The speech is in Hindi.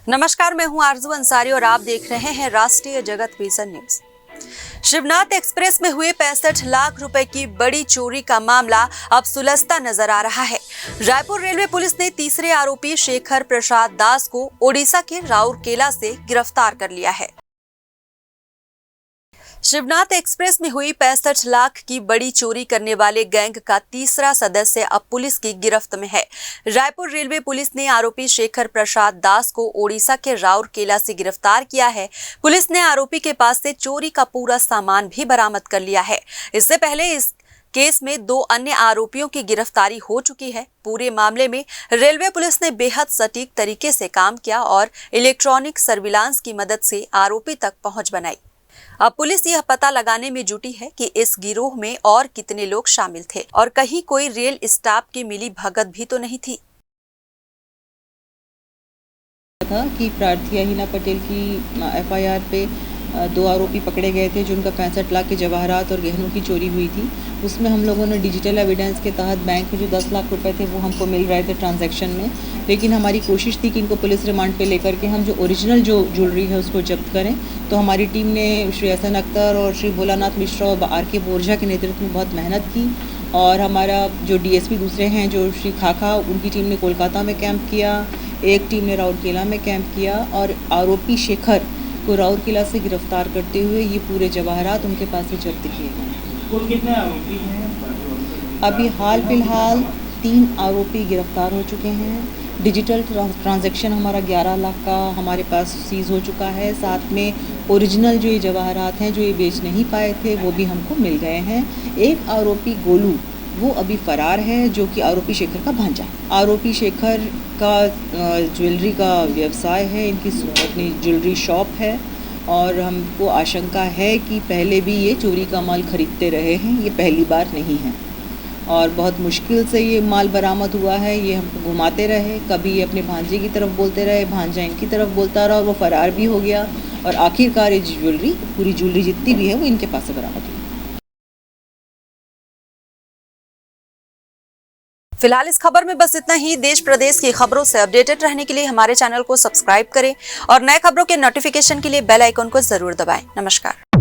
नमस्कार, मैं हूं आरजू अंसारी और आप देख रहे हैं राष्ट्रीय जगत विजन न्यूज। शिवनाथ एक्सप्रेस में हुए 65 लाख रुपए की बड़ी चोरी का मामला अब सुलझता नजर आ रहा है। रायपुर रेलवे पुलिस ने तीसरे आरोपी शेखर प्रसाद दास को ओडिशा के राउरकेला से गिरफ्तार कर लिया है। शिवनाथ एक्सप्रेस में हुई 65 लाख की बड़ी चोरी करने वाले गैंग का तीसरा सदस्य अब पुलिस की गिरफ्त में है। रायपुर रेलवे पुलिस ने आरोपी शेखर प्रसाद दास को ओडिशा के राउरकेला से गिरफ्तार किया है। पुलिस ने आरोपी के पास से चोरी का पूरा सामान भी बरामद कर लिया है। इससे पहले इस केस में 2 अन्य आरोपियों की गिरफ्तारी हो चुकी है। पूरे मामले में रेलवे पुलिस ने बेहद सटीक तरीके से काम किया और इलेक्ट्रॉनिक सर्विलांस की मदद से आरोपी तक पहुंच बनाई। अब पुलिस यह पता लगाने में जुटी है कि इस गिरोह में और कितने लोग शामिल थे और कहीं कोई रेल स्टाफ की मिली भगत भी तो नहीं थी। था कि प्रार्थी हिना पटेल की एफआईआर पे 2 आरोपी पकड़े गए थे जिनका 65 लाख के जवाहरात और गहनों की चोरी हुई थी। उसमें हम लोगों ने डिजिटल एविडेंस के तहत बैंक में जो 10 लाख रुपए थे वो हमको मिल रहे थे ट्रांजैक्शन में, लेकिन हमारी कोशिश थी कि इनको पुलिस रिमांड पे लेकर के हम जो ओरिजिनल जो ज्वेलरी है उसको जब्त करें। तो हमारी टीम ने श्री एहसन अख्तर और श्री भोलानाथ मिश्रा और आर के बोरजा के नेतृत्व में बहुत मेहनत की और हमारा जो डीएसपी दूसरे हैं जो श्री खाखा, उनकी टीम ने कोलकाता में कैंप किया, एक टीम ने राउरकेला में कैंप किया और आरोपी शेखर को राउरकेला से गिरफ्तार करते हुए ये पूरे जवाहरात उनके पास से जब्त किए गए। कुल कितने आरोपी हैं? अभी हाल फिलहाल 3 आरोपी गिरफ्तार हो चुके हैं। डिजिटल ट्रांजैक्शन हमारा 11 लाख का हमारे पास सीज हो चुका है। साथ में ओरिजिनल जो ये जवाहरात हैं जो ये बेच नहीं पाए थे वो भी हमको मिल गए हैं। एक आरोपी गोलू वो अभी फरार है जो कि आरोपी शेखर का भांजा है। आरोपी शेखर का ज्वेलरी का व्यवसाय है, इनकी अपनी ज्वेलरी शॉप है और हमको आशंका है कि पहले भी ये चोरी का माल खरीदते रहे हैं, ये पहली बार नहीं है और बहुत मुश्किल से ये माल बरामद हुआ है। ये हमको घुमाते रहे, कभी अपने भांजे की तरफ बोलते रहे, भांजा इनकी तरफ बोलता रहा और वो फरार भी हो गया और आखिरकार ये ज्वेलरी पूरी ज्वेलरी जितनी भी है वो इनके पास से बरामद हुई। फिलहाल इस खबर में बस इतना ही। देश प्रदेश की खबरों से अपडेटेड रहने के लिए हमारे चैनल को सब्सक्राइब करें और नए खबरों के नोटिफिकेशन के लिए बेल आइकन को जरूर दबाएं। नमस्कार।